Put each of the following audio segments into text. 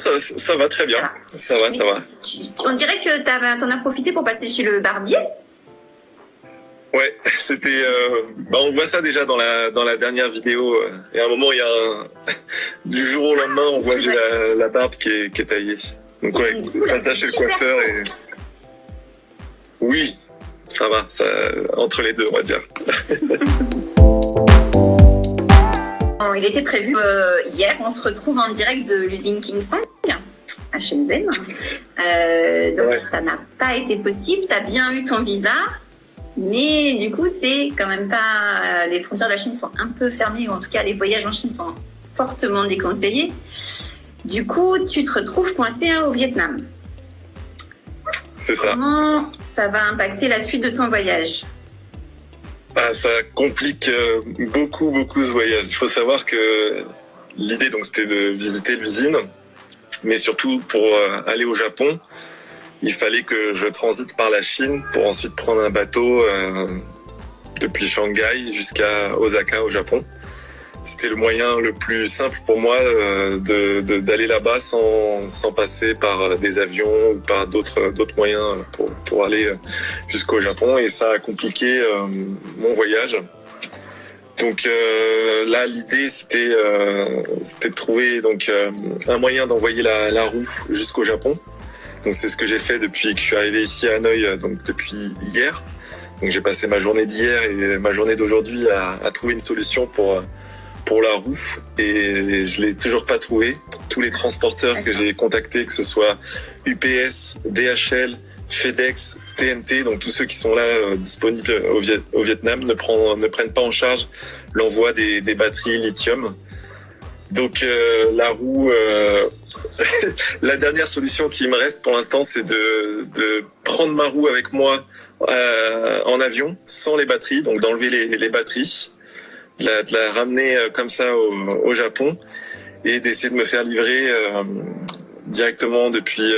ça va très bien. Ça va. On dirait que t'en as profité pour passer chez le barbier. Ouais, c'était. On voit ça déjà dans la dernière vidéo. Et à un moment, il y a du jour au lendemain, on voit que j'ai la barbe qui est taillée. Donc ouais, passage chez le coiffeur et. Oui, ça va, entre les deux, on va dire. Il était prévu hier, on se retrouve en direct de l'usine Kingsong à Shenzhen. Ça n'a pas été possible. Tu as bien eu ton visa, mais du coup, c'est quand même pas. Les frontières de la Chine sont un peu fermées, ou en tout cas, les voyages en Chine sont fortement déconseillés. Du coup, tu te retrouves coincé au Vietnam. C'est ça. Comment ça va impacter la suite de ton voyage ? Ça complique beaucoup ce voyage. Il faut savoir que l'idée donc c'était de visiter l'usine, mais surtout pour aller au Japon, il fallait que je transite par la Chine pour ensuite prendre un bateau depuis Shanghai jusqu'à Osaka au Japon. C'était le moyen le plus simple pour moi d'aller là-bas sans passer par des avions ou par d'autres moyens pour aller jusqu'au Japon, et ça a compliqué mon voyage. Donc là, l'idée c'était de trouver donc un moyen d'envoyer la roue jusqu'au Japon. Donc c'est ce que j'ai fait depuis que je suis arrivé ici à Hanoï, donc depuis hier. Donc j'ai passé ma journée d'hier et ma journée d'aujourd'hui à trouver une solution pour la roue, et je l'ai toujours pas trouvé. Tous les transporteurs que j'ai contactés, que ce soit UPS, DHL, FedEx, TNT, donc tous ceux qui sont là disponibles au Vietnam ne prennent pas en charge l'envoi des batteries lithium. Donc la roue, la dernière solution qui me reste pour l'instant, c'est de prendre ma roue avec moi en avion sans les batteries, donc d'enlever les batteries, de la ramener comme ça au Japon, et d'essayer de me faire livrer directement depuis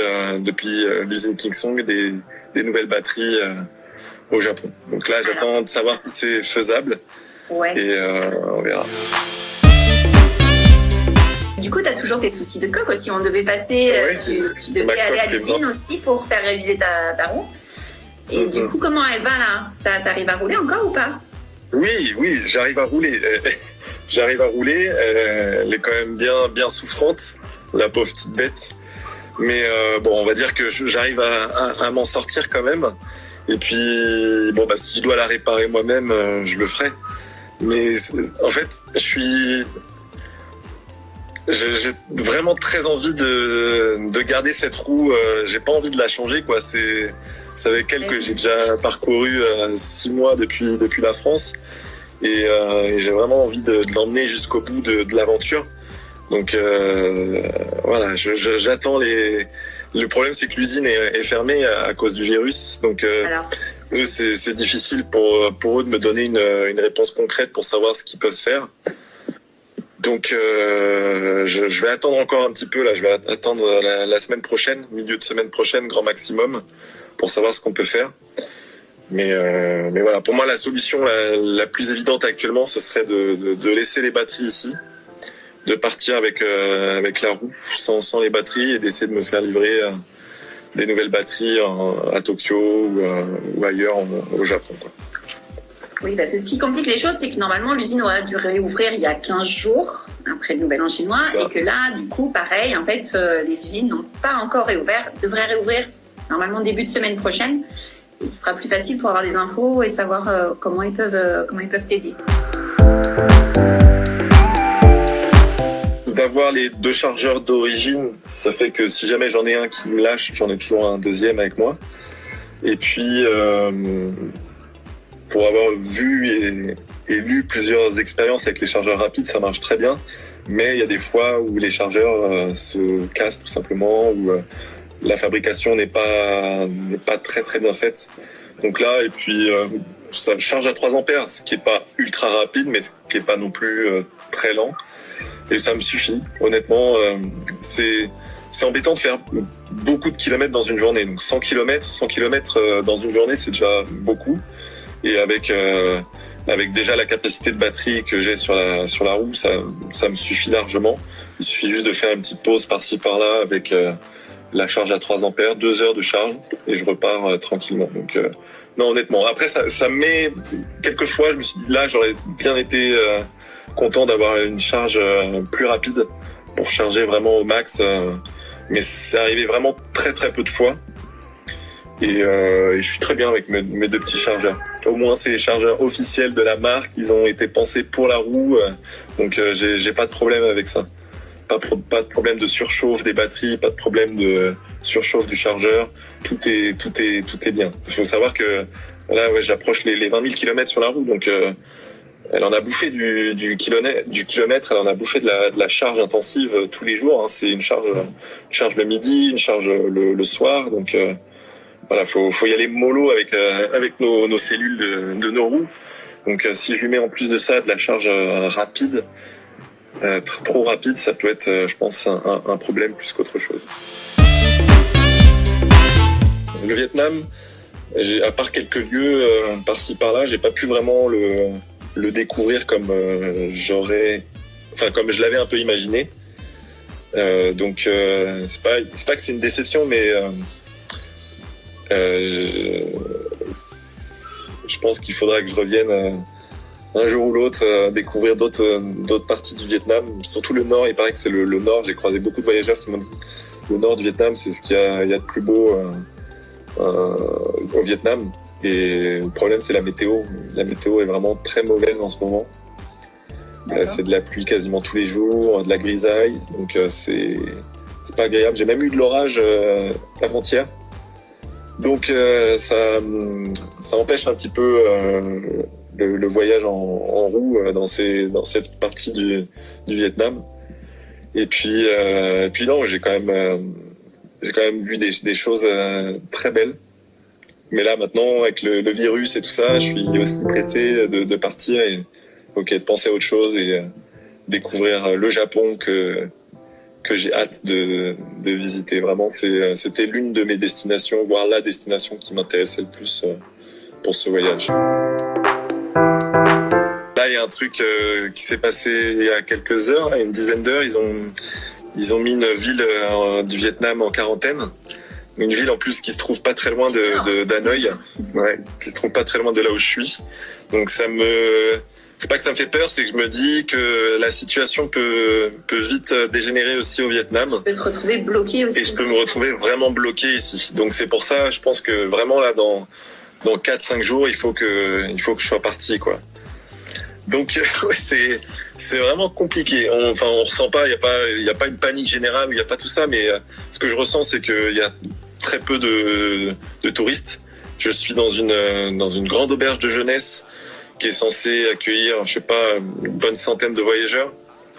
l'usine Kingsong des nouvelles batteries au Japon. Donc là, j'attends de savoir si c'est faisable. Ouais. Et on verra. Du coup, tu as toujours tes soucis de coque aussi. On devait passer, tu devais aller à l'usine aussi pour faire réviser ta roue. Et du coup, comment elle va là ? T'arrives à rouler encore ou pas ? Oui, j'arrive à rouler. Elle est quand même bien souffrante, la pauvre petite bête. Mais on va dire que j'arrive à m'en sortir quand même. Et puis, si je dois la réparer moi-même, je le ferai. Mais en fait, j'ai vraiment très envie de garder cette roue. J'ai pas envie de la changer, quoi. C'est avec elle que j'ai déjà parcouru 6 mois depuis la France, et j'ai vraiment envie de l'emmener jusqu'au bout de l'aventure. Donc voilà, j'attends le problème, c'est que l'usine est fermée à cause du virus, donc eux, c'est difficile pour eux de me donner une réponse concrète pour savoir ce qu'ils peuvent faire. Donc je vais attendre encore un petit peu là, je vais attendre la semaine prochaine, milieu de semaine prochaine, grand maximum, pour savoir ce qu'on peut faire. Mais voilà, pour moi la solution la plus évidente actuellement, ce serait de laisser les batteries ici, de partir avec la roue sans les batteries, et d'essayer de me faire livrer des nouvelles batteries à Tokyo ou ailleurs au Japon, quoi. Oui, parce que ce qui complique les choses, c'est que normalement l'usine aurait dû réouvrir il y a 15 jours après le Nouvel An chinois, et que là, du coup, pareil, en fait, les usines n'ont pas encore réouvert, devraient réouvrir normalement début de semaine prochaine. Et ce sera plus facile pour avoir des infos et savoir comment ils peuvent t'aider. D'avoir les 2 chargeurs d'origine, ça fait que si jamais j'en ai un qui me lâche, j'en ai toujours un deuxième avec moi. Et puis, pour avoir vu et lu plusieurs expériences avec les chargeurs rapides, ça marche très bien. Mais il y a des fois où les chargeurs se cassent tout simplement, où la fabrication n'est pas très très bien faite. Donc là, et puis ça charge à 3 ampères, ce qui est pas ultra rapide, mais ce qui est pas non plus très lent. Et ça me suffit, honnêtement. C'est embêtant de faire beaucoup de kilomètres dans une journée. Donc 100 km dans une journée, c'est déjà beaucoup. Et avec déjà la capacité de batterie que j'ai sur la roue, ça me suffit largement. Il suffit juste de faire une petite pause par-ci par-là avec la charge à 3 ampères, 2 heures de charge, et je repars tranquillement. Donc non, honnêtement. Après, ça me met quelquefois, je me suis dit là, j'aurais bien été content d'avoir une charge plus rapide pour charger vraiment au max. Mais c'est arrivé vraiment très très peu de fois. Et je suis très bien avec mes 2 petits chargeurs. Au moins, c'est les chargeurs officiels de la marque. Ils ont été pensés pour la roue. Donc, j'ai pas de problème avec ça. Pas de problème de surchauffe des batteries, pas de problème de surchauffe du chargeur. Tout est bien. Il faut savoir que là, ouais, j'approche les 20 000 km sur la roue. Donc, elle en a bouffé du kilomètre, elle en a bouffé de la charge intensive tous les jours. Hein. C'est une charge le midi, une charge le soir. Donc, voilà, faut y aller mollo avec nos cellules de nos roues. Donc si je lui mets en plus de ça de la charge rapide, trop rapide, ça peut être, je pense, un problème plus qu'autre chose. Le Vietnam, à part quelques lieux par-ci par-là, j'ai pas pu vraiment le découvrir comme comme je l'avais un peu imaginé. Donc c'est pas que c'est une déception, mais je pense qu'il faudra que je revienne un jour ou l'autre découvrir d'autres parties du Vietnam, surtout le nord. Il paraît que c'est le nord. J'ai croisé beaucoup de voyageurs qui m'ont dit le nord du Vietnam, c'est ce qu'il y a de plus beau au Vietnam. Et le problème, c'est la météo. La météo est vraiment très mauvaise en ce moment. C'est de la pluie quasiment tous les jours, de la grisaille, donc c'est pas agréable. J'ai même eu de l'orage avant-hier. Donc ça empêche un petit peu le voyage en roue dans cette partie du Vietnam. Et puis non, j'ai quand même vu des choses très belles. Mais là maintenant, avec le virus et tout ça, je suis aussi pressé de partir et de penser à autre chose et découvrir le Japon que j'ai hâte de visiter. Vraiment, c'était l'une de mes destinations, voire la destination qui m'intéressait le plus pour ce voyage. Là, il y a un truc qui s'est passé il y a quelques heures, une dizaine d'heures. Ils ont mis une ville du Vietnam en quarantaine. Une ville en plus qui se trouve pas très loin d'Hanoï, ouais, qui se trouve pas très loin de là où je suis. Donc c'est pas que ça me fait peur, c'est que je me dis que la situation peut vite dégénérer aussi au Vietnam. Tu peux te retrouver bloqué aussi. Et je peux me retrouver vraiment bloqué ici. Donc c'est pour ça, je pense que vraiment là, dans 4-5 jours, il faut que je sois parti, quoi. Donc ouais, c'est vraiment compliqué. On ressent pas, il y a pas une panique générale, il y a pas tout ça, mais ce que je ressens, c'est qu'il y a très peu de touristes. Je suis dans une grande auberge de jeunesse qui est censée accueillir, je sais pas, une bonne centaine de voyageurs.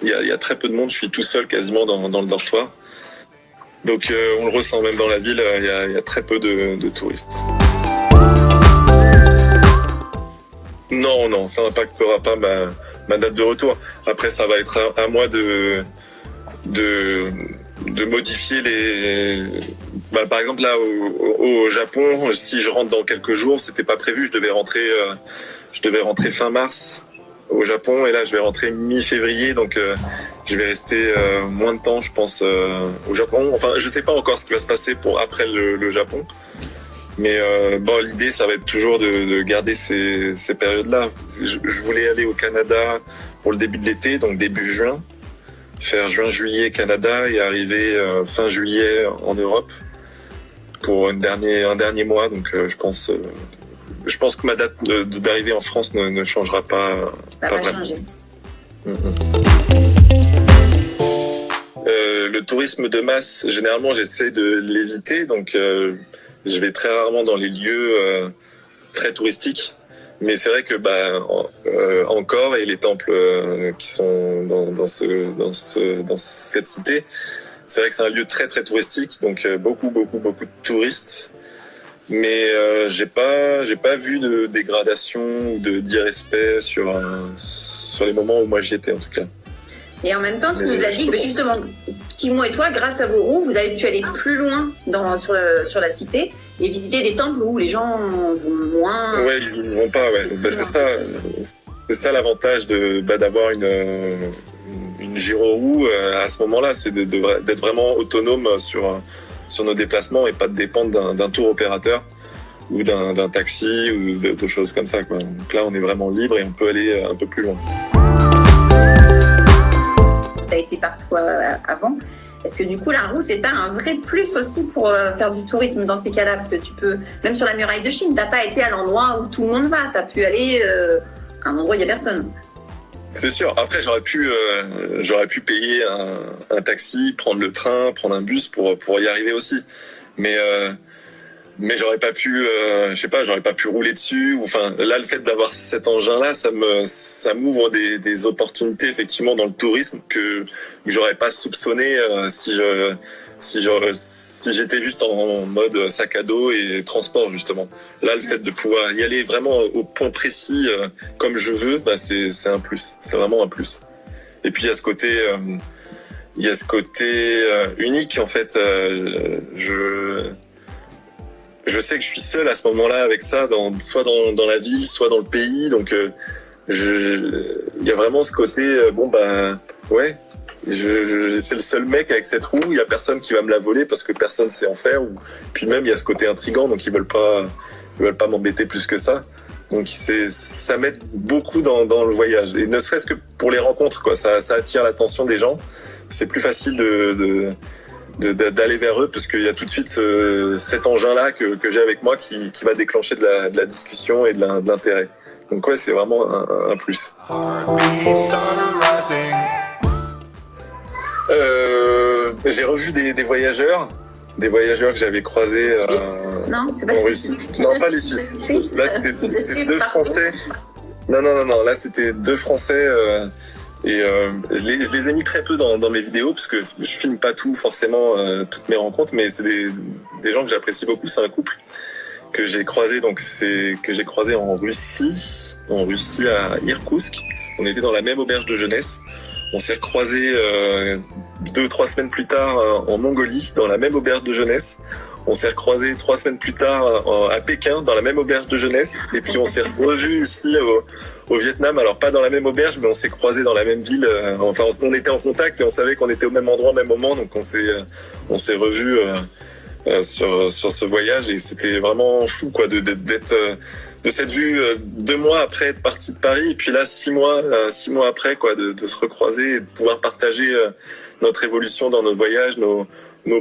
Il y a très peu de monde, je suis tout seul quasiment dans le dortoir. Donc on le ressent même dans la ville, il y a très peu de touristes. Non, ça n'impactera pas ma date de retour. Après, ça va être à moi de modifier par exemple, là, au Japon, si je rentre dans quelques jours, c'était pas prévu, je devais rentrer fin mars au Japon, et là, je vais rentrer mi-février, donc je vais rester moins de temps, je pense, au Japon. Enfin, je sais pas encore ce qui va se passer pour après le Japon. Mais l'idée, ça va être toujours de garder ces périodes-là. Je voulais aller au Canada pour le début de l'été, donc début juin, faire juin-juillet Canada et arriver fin juillet en Europe pour un dernier mois. Donc je pense que ma date d'arrivée en France ne changera pas. Ça va changer. Le tourisme de masse, généralement, j'essaie de l'éviter, donc je vais très rarement dans les lieux très touristiques, mais c'est vrai que Angkor et les temples qui sont dans cette cité, c'est vrai que c'est un lieu très très touristique, donc beaucoup de touristes. Mais j'ai pas vu de dégradation ou d'irrespect sur les moments où moi j'y étais en tout cas. Et en même temps, tu nous as dit que justement, Timo et toi, grâce à vos roues, vous avez pu aller plus loin sur la cité et visiter des temples où les gens vont moins. Ouais, ils vont pas, ouais. C'est ça l'avantage d'avoir une gyro-roue à ce moment-là, c'est d'être vraiment autonome sur nos déplacements et pas de dépendre d'un tour opérateur ou d'un taxi ou de choses comme ça, quoi. Donc là, on est vraiment libre et on peut aller un peu plus loin. Tu as été partout avant. Est-ce que du coup, la roue, c'est pas un vrai plus aussi pour faire du tourisme dans ces cas-là? Parce que tu peux, même sur la muraille de Chine, t'as pas été à l'endroit où tout le monde va. Tu as pu aller à un endroit où il n'y a personne. C'est sûr. Après, j'aurais pu payer un taxi, prendre le train, prendre un bus pour y arriver aussi. Mais j'aurais pas pu, j'aurais pas pu rouler dessus. Enfin, là, le fait d'avoir cet engin-là, ça m'ouvre des opportunités effectivement dans le tourisme que j'aurais pas soupçonné si j'étais juste en mode sac à dos et transport justement. Là, le fait de pouvoir y aller vraiment au point précis comme je veux, bah c'est un plus. C'est vraiment un plus. Et puis il y a ce côté unique en fait. Je sais que je suis seul à ce moment-là avec ça, soit dans la ville, soit dans le pays. Donc, il y a vraiment ce côté, ouais, c'est le seul mec avec cette roue. Il y a personne qui va me la voler parce que personne sait en faire. Puis même, il y a ce côté intriguant, donc ils veulent pas m'embêter plus que ça. Donc ça m'aide beaucoup dans le voyage. Et ne serait-ce que pour les rencontres, quoi. Ça attire l'attention des gens. C'est plus facile d'aller vers eux parce qu'il y a tout de suite cet engin-là que j'ai avec moi qui va déclencher de la discussion et de l'intérêt. Donc ouais, c'est vraiment un plus. J'ai revu des voyageurs que j'avais croisés non, c'est pas en Russie. Non, pas les Suisses. Là, c'était deux Français. Non, là, c'était deux Français... Et je les ai mis très peu dans mes vidéos parce que je filme pas tout forcément toutes mes rencontres, mais c'est des gens que j'apprécie beaucoup. C'est un couple que j'ai croisé en Russie à Irkoutsk. On était dans la même auberge de jeunesse. On s'est recroisés 2-3 semaines plus tard en Mongolie dans la même auberge de jeunesse. On s'est recroisés 3 semaines plus tard à Pékin dans la même auberge de jeunesse. Et puis on s'est revus ici au Vietnam. Alors pas dans la même auberge, mais on s'est croisés dans la même ville. Enfin, on était en contact et on savait qu'on était au même endroit au même moment. Donc on s'est revus sur ce voyage et c'était vraiment fou, quoi, d'être de cette vue 2 mois après être parti de Paris. Et puis là 6 mois après, quoi, de se recroiser et de pouvoir partager notre évolution dans nos voyages, nos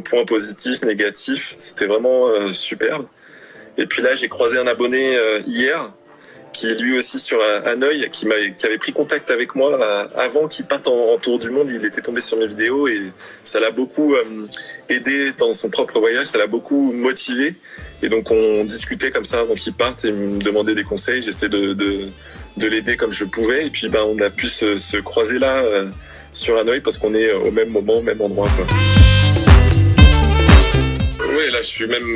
points positifs, négatifs. C'était vraiment superbe. Et puis là, j'ai croisé un abonné hier qui est lui aussi sur Hanoï, qui avait pris contact avec moi avant qu'il parte en tour du monde. Il était tombé sur mes vidéos et ça l'a beaucoup aidé dans son propre voyage, ça l'a beaucoup motivé. Et donc on discutait comme ça avant qu'il parte et me demandait des conseils. J'essaie de l'aider comme je pouvais. Et puis on a pu se croiser là sur Hanoï parce qu'on est au même moment, au même endroit, quoi. Oui, là je suis même...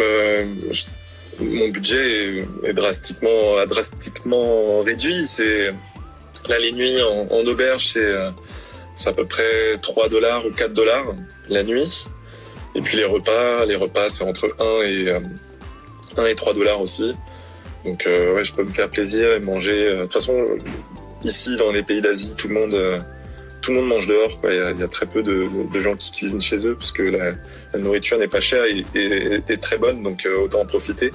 mon budget a drastiquement réduit. Là, les nuits en auberge, c'est à peu près $3 ou $4 la nuit. Et puis les repas c'est entre 1 et $3 aussi. Donc ouais, je peux me faire plaisir et manger. De toute façon, ici dans les pays d'Asie, tout le monde mange dehors, quoi. Il y a très peu de gens qui cuisinent chez eux parce que la nourriture n'est pas chère et très bonne, donc autant en profiter.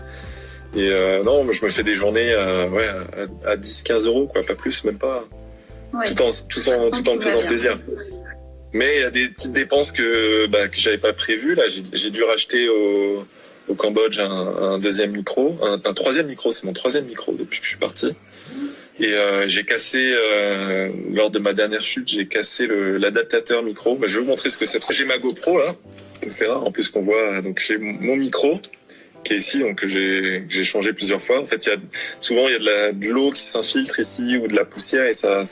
Et non, je me fais des journées à 10-15 euros, quoi, pas plus, même pas. Ouais. Tout en me faisant plaisir. Mais il y a des petites dépenses que j'avais pas prévues. Là, j'ai dû racheter au Cambodge un deuxième micro, un troisième micro. C'est mon troisième micro depuis que je suis parti. Et j'ai cassé, lors de ma dernière chute, j'ai cassé l'adaptateur micro. Je vais vous montrer ce que c'est. J'ai ma GoPro là, c'est rare en plus qu'on voit. Donc j'ai mon micro qui est ici, donc que j'ai changé plusieurs fois. En fait, souvent il y a de l'eau qui s'infiltre ici ou de la poussière et ça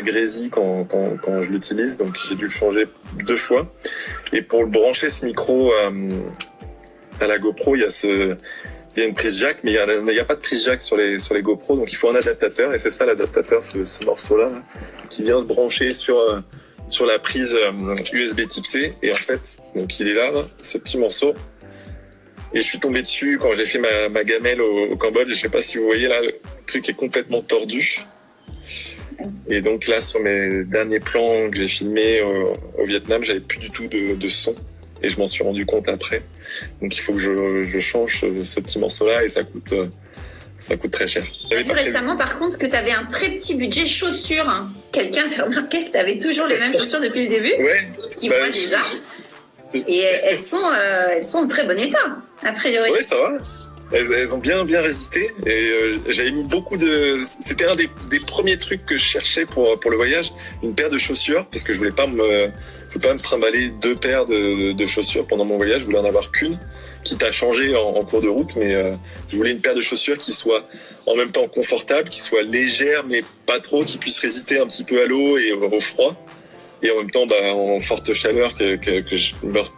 grésille quand je l'utilise. Donc j'ai dû le changer 2 fois. Et pour le brancher ce micro à la GoPro, il y a une prise jack, mais il n'y a pas de prise jack sur les GoPro, donc il faut un adaptateur, et c'est ça l'adaptateur, ce morceau-là, qui vient se brancher sur la prise USB type C, et en fait, donc il est là, ce petit morceau, Et je suis tombé dessus quand j'ai fait ma gamelle au Cambodge. Je sais pas si vous voyez là, le truc est complètement tordu. Et donc là, sur mes derniers plans que j'ai filmés au Vietnam, j'avais plus du tout de son. Et je m'en suis rendu compte après. Donc il faut que je change ce petit morceau-là et ça coûte très cher. J'ai vu récemment, par contre, que tu avais un très petit budget chaussures. Hein. Quelqu'un a fait remarquer que tu avais toujours les mêmes chaussures depuis le début. Ouais. Ce qui voit déjà. Et elles sont en très bon état, a priori. Oui, ça va. Elles ont bien résisté. Et j'avais mis beaucoup de... C'était un des premiers trucs que je cherchais pour le voyage. Une paire de chaussures, parce que je voulais pas me trimballer 2 paires de chaussures pendant mon voyage. Je voulais en avoir qu'une, quitte à changer en cours de route. Mais je voulais une paire de chaussures qui soit en même temps confortable, qui soit légère, mais pas trop, qui puisse résister un petit peu à l'eau et au froid. Et en même temps, en forte chaleur, que je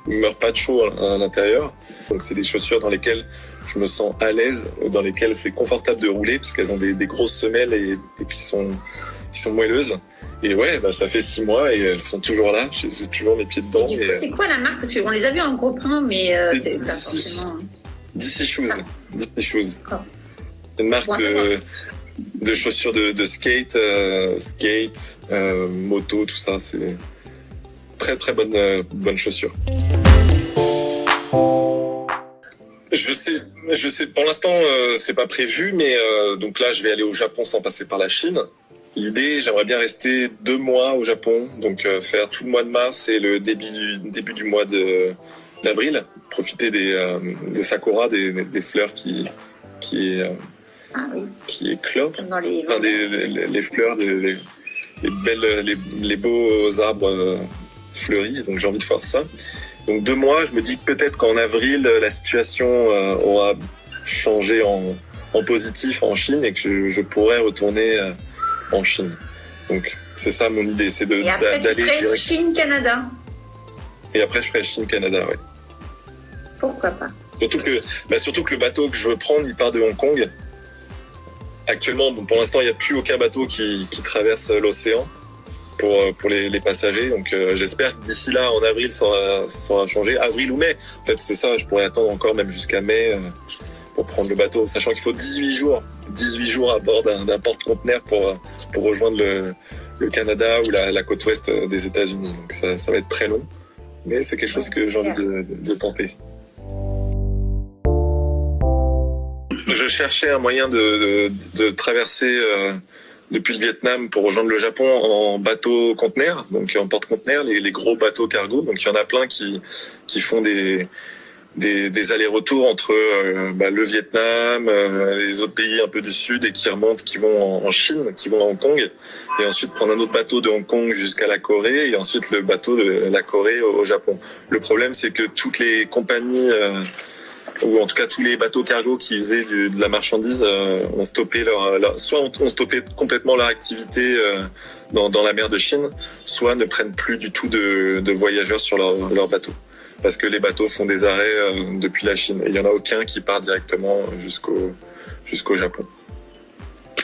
meurs pas de chaud à l'intérieur. Donc c'est des chaussures dans lesquelles je me sens à l'aise, dans lesquelles c'est confortable de rouler, parce qu'elles ont des grosses semelles et qui sont moelleuses. Et ouais, ça fait 6 mois et elles sont toujours là. J'ai toujours mes pieds dedans. Et du coup, c'est quoi la marque? Parce qu'on les a vus en gros plan, mais c'est pas forcément... DC Shoes. DC Shoes. D'accord. Une marque de chaussures de skate, moto, tout ça. C'est très très bonne chaussure. Je sais. Pour l'instant, c'est pas prévu, mais donc là, je vais aller au Japon sans passer par la Chine. L'idée, j'aimerais bien rester 2 mois au Japon, donc faire tout le mois de mars et le début du mois d'avril, profiter des sakura, des fleurs qui éclorent, enfin, les fleurs, les beaux arbres fleuris. Donc j'ai envie de faire ça. Donc 2 mois, je me dis que peut-être qu'en avril, la situation aura changé en positif en Chine et que je pourrais retourner en Chine. Donc c'est ça mon idée, c'est d'aller direct. Chine-Canada. Et après je ferai Chine-Canada, ouais. Pourquoi pas? Surtout que le bateau que je veux prendre, il part de Hong Kong. Actuellement, pour l'instant, il n'y a plus aucun bateau qui traverse l'océan pour les passagers. Donc j'espère que d'ici là, en avril, ça aura changé. Avril ou mai. En fait, c'est ça, je pourrais attendre encore même jusqu'à mai pour prendre le bateau, sachant qu'il faut 18 jours à bord d'un porte-conteneur pour rejoindre le Canada ou la côte ouest des États-Unis. Donc ça va être très long, mais c'est quelque chose que j'ai envie de tenter. Je cherchais un moyen de traverser depuis le Vietnam pour rejoindre le Japon en bateau-conteneur, donc en porte-conteneur, les gros bateaux cargo. Donc il y en a plein qui font des allers-retours entre le Vietnam, les autres pays un peu du sud et qui remontent, qui vont en Chine, qui vont à Hong Kong, et ensuite prendre un autre bateau de Hong Kong jusqu'à la Corée et ensuite le bateau de la Corée au Japon. Le problème, c'est que toutes les compagnies ou en tout cas tous les bateaux cargo qui faisaient de la marchandise ont stoppé soit ont stoppé complètement leur activité dans la mer de Chine, soit ne prennent plus du tout de voyageurs sur leur bateau. Parce que les bateaux font des arrêts depuis la Chine. Et il n'y en a aucun qui part directement jusqu'au Japon.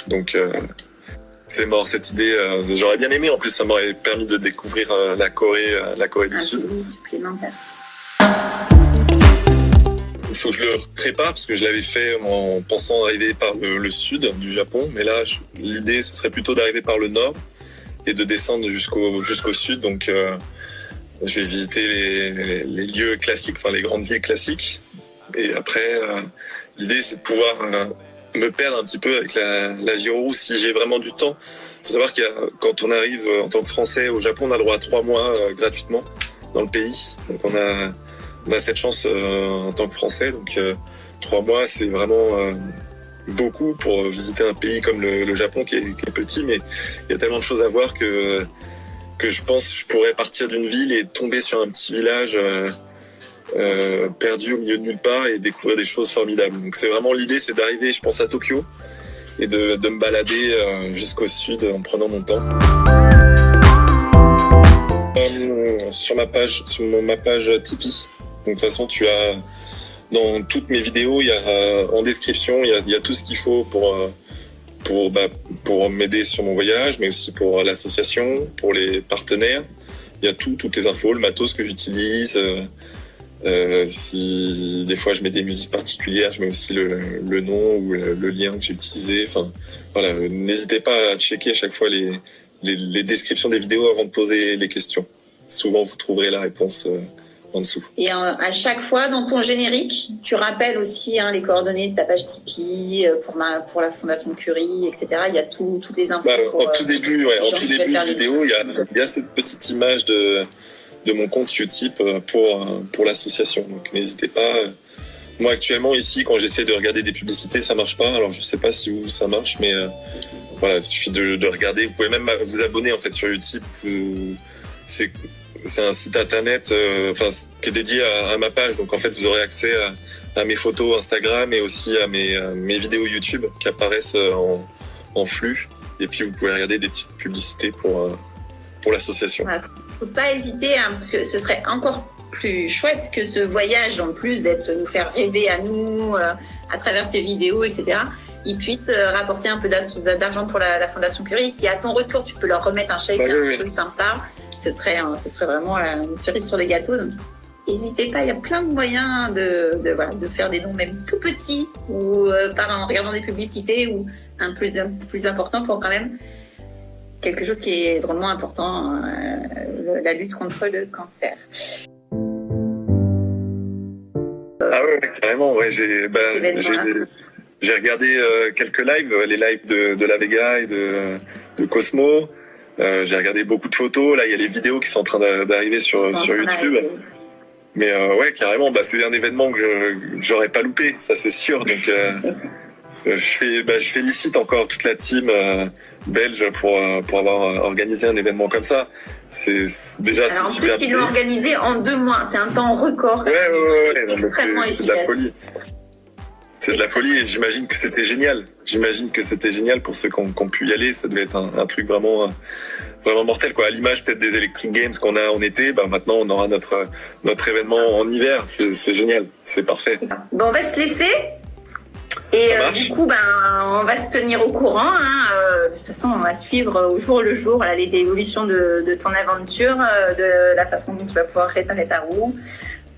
Donc c'est mort cette idée. J'aurais bien aimé, en plus ça m'aurait permis de découvrir la Corée du Sud. Il faut que je le prépare parce que je l'avais fait en pensant arriver par le sud du Japon. Mais là, l'idée, ce serait plutôt d'arriver par le nord et de descendre jusqu'au sud. Donc, je vais visiter les lieux classiques, enfin les grandes villes classiques. Et après, l'idée, c'est de pouvoir me perdre un petit peu avec la gyro si j'ai vraiment du temps. Il faut savoir quand on arrive en tant que Français au Japon, on a le droit à 3 mois gratuitement dans le pays. Donc, on a cette chance en tant que Français, donc 3 mois c'est vraiment beaucoup pour visiter un pays comme le Japon qui est petit, mais il y a tellement de choses à voir que je pense que je pourrais partir d'une ville et tomber sur un petit village perdu au milieu de nulle part et découvrir des choses formidables. Donc c'est vraiment l'idée, c'est d'arriver, je pense, à Tokyo et de me balader jusqu'au sud en prenant mon temps. Sur ma page Tipeee. Donc de toute façon, tu as dans toutes mes vidéos, il y a en description, il y a tout ce qu'il faut pour m'aider sur mon voyage, mais aussi pour l'association, pour les partenaires. Il y a toutes les infos, le matos que j'utilise, Si des fois je mets des musiques particulières, je mets aussi le nom ou le lien que j'ai utilisé. Enfin, voilà, n'hésitez pas à checker à chaque fois les descriptions des vidéos avant de poser les questions. Souvent, vous trouverez la réponse en dessous. Et à chaque fois, dans ton générique, tu rappelles aussi les coordonnées de ta page Tipeee pour la Fondation Curie, etc. Il y a toutes les infos. En tout début de vidéo, il y a cette petite image de mon compte Utip pour l'association. Donc n'hésitez pas. Moi actuellement ici, quand j'essaie de regarder des publicités, ça marche pas. Alors je sais pas si ça marche, mais voilà, il suffit de regarder. Vous pouvez même vous abonner en fait sur Utip. C'est un site internet qui est dédié à ma page. Donc en fait, vous aurez accès à mes photos Instagram et aussi à mes vidéos YouTube qui apparaissent en flux. Et puis vous pouvez regarder des petites publicités pour l'association. Il ne faut pas hésiter, parce que ce serait encore plus chouette que ce voyage, en plus nous faire rêver à nous, à travers tes vidéos, etc., il puisse rapporter un peu d'argent pour la Fondation Curie. Si à ton retour, tu peux leur remettre un chèque, un truc sympa, ce serait vraiment une cerise sur les gâteaux. Donc, n'hésitez pas, il y a plein de moyens de faire des dons, même tout petits, ou en regardant des publicités, ou un plus important pour quand même quelque chose qui est drôlement important, la lutte contre le cancer. Ah ouais, carrément, ouais, j'ai regardé quelques lives, les lives de La Vega et de Cosmo. J'ai regardé beaucoup de photos. Là, il y a les vidéos qui sont en train d'arriver sur YouTube. Mais ouais, carrément, c'est un événement que j'aurais pas loupé, ça c'est sûr. Donc, je félicite encore toute la team belge pour avoir organisé un événement comme ça. C'est super. Alors en plus, ils l'ont organisé en 2 mois. C'est un temps record. Ouais. Extrêmement efficace. C'est de la folie. C'est de la folie et j'imagine que c'était génial. Pour ceux qui ont pu y aller. Ça devait être un truc vraiment mortel, quoi. À l'image peut-être des Electric Games qu'on a en été, maintenant on aura notre événement en hiver. C'est génial. C'est parfait. Bon, on va se laisser. Et du coup, on va se tenir au courant. De toute façon, on va suivre au jour le jour les évolutions de ton aventure, de la façon dont tu vas pouvoir réparer ta roue.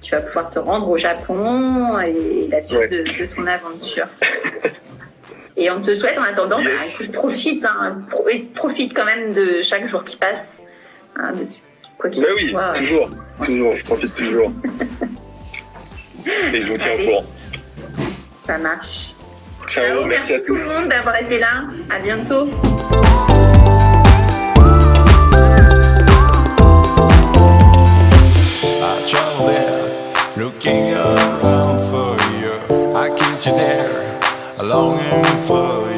Tu vas pouvoir te rendre au Japon et la suite de ton aventure. Et on te souhaite en attendant, écoute, profite quand même de chaque jour qui passe. Quoi qu'il soit. Toujours, je profite toujours. Et je vous tiens au courant. Ça marche. Ciao, merci à tous. Merci tout le monde d'avoir été là. À bientôt. I travel there, looking around for you. I kiss you there, longing for you.